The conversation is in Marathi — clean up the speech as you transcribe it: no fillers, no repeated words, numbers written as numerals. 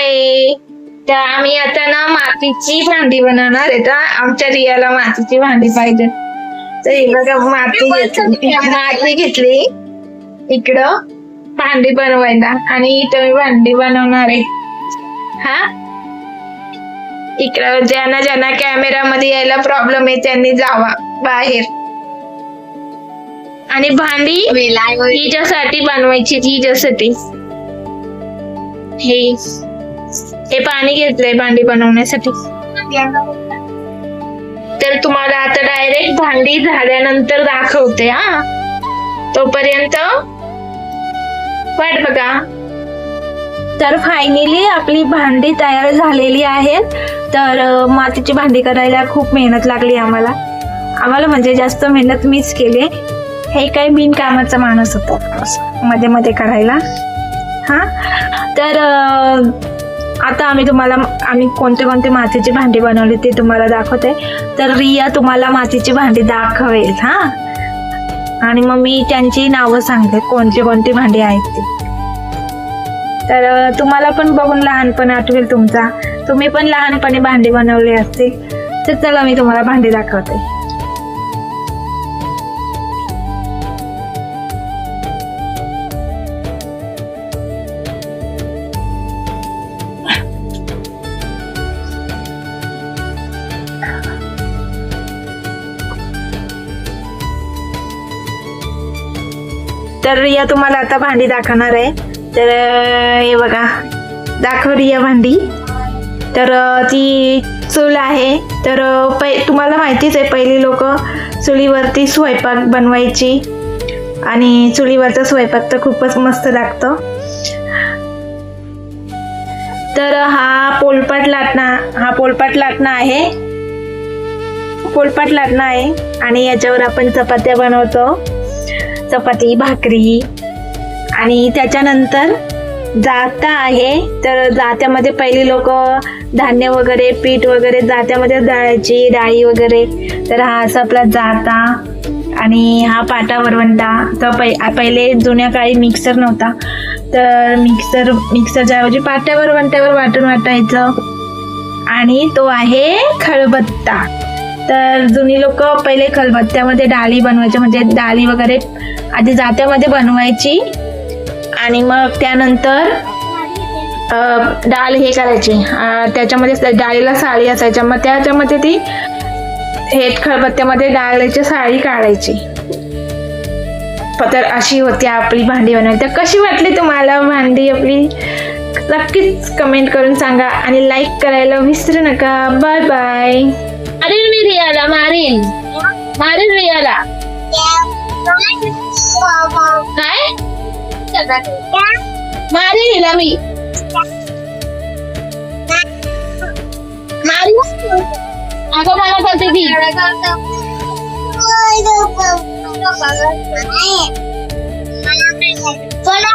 हाय. तर आम्ही आता ना मातीची भांडी बनवणार आहे. तर आमच्या रियाला मातीची भांडी पाहिजे. तर हे बघा माती घेतली इकडं भांडी बनवायला आणि इथं मी भांडी बनवणार आहे. हा इकडं ज्यांना ज्यांना कॅमेरामध्ये यायला प्रॉब्लेम आहे त्यांनी जावा बाहेर. आणि भांडी हिच्यासाठी बनवायची, हिच्यासाठी. हे पाणी घेतलंय भांडी बनवण्यासाठी. तर तुम्हाला आता डायरेक्ट भांडी झाल्यानंतर दाखवते. हा तोपर्यंत वाट बघा. तर फायनली आपली भांडी तयार झालेली आहेत. तर मातीची भांडी करायला खूप मेहनत लागली आम्हाला म्हणजे जास्त मेहनत मीच केली. हे काही बिनकामाचा माणूस होतो मध्ये मध्ये करायला. हा तर आता आम्ही कोणते मातीची भांडी बनवली ते तुम्हाला दाखवते. तर रिया तुम्हाला मातीची भांडी दाखवेल. हा आणि मग मी त्यांची नावं सांगते कोणती भांडी आहेत ती. तर तुम्हाला पण बघून लहानपण आठवेल तुमचा. तुम्ही पण लहानपणी भांडी बनवली असतील. तर चला मी तुम्हाला भांडी दाखवते. तर रिया तुम्हाला आता भांडी दाखवणार आहे. तर हे बघा, दाखव रिया भांडी. तर ती चूल आहे. तर तुम्हाला माहितीच आहे पहिली लोक चुलीवरती स्वयंपाक बनवायची आणि चुलीवरचा स्वयंपाक तर खूपच मस्त लागतो. तर हा पोलपाट लाटणं आहे आणि याच्यावर आपण चपात्या बनवतो, चपाती भाकरी. आणि त्याच्यानंतर जाता आहे. तर जात्यामध्ये पहिली लोक धान्य वगैरे पीठ वगैरे जात्यामध्ये दळायची, डाळी वगैरे. तर हा असा आपला जाता. आणि हा पाटा वरवंटा. तर पहिले जुन्या काळी मिक्सर नव्हता. तर मिक्सरच्या ऐवजी पाट्या वरवंट्यावर वाटायचं. आणि तो आहे खलबत्ता. तर जुनी लोक पहिले खलबत्त्यामध्ये डाळी बनवायच्या, म्हणजे डाळी वगैरे आधी जात्यामध्ये बनवायची आणि मग त्यानंतर डाळ हे करायची. त्याच्यामध्ये डाळीला साळी असायच्या, मग त्याच्यामध्ये ती हे खलबत्त्यामध्ये डाळीची साळी काढायची. तर अशी होती आपली भांडी बनवायची. तर कशी वाटली तुम्हाला भांडी आपली नक्कीच कमेंट करून सांगा आणि लाईक करायला विसरू नका. Bye bye. मारीन मी रियाला, मारीन रियाला. काय मारीन हिला मी, अगं मला करते ती. मला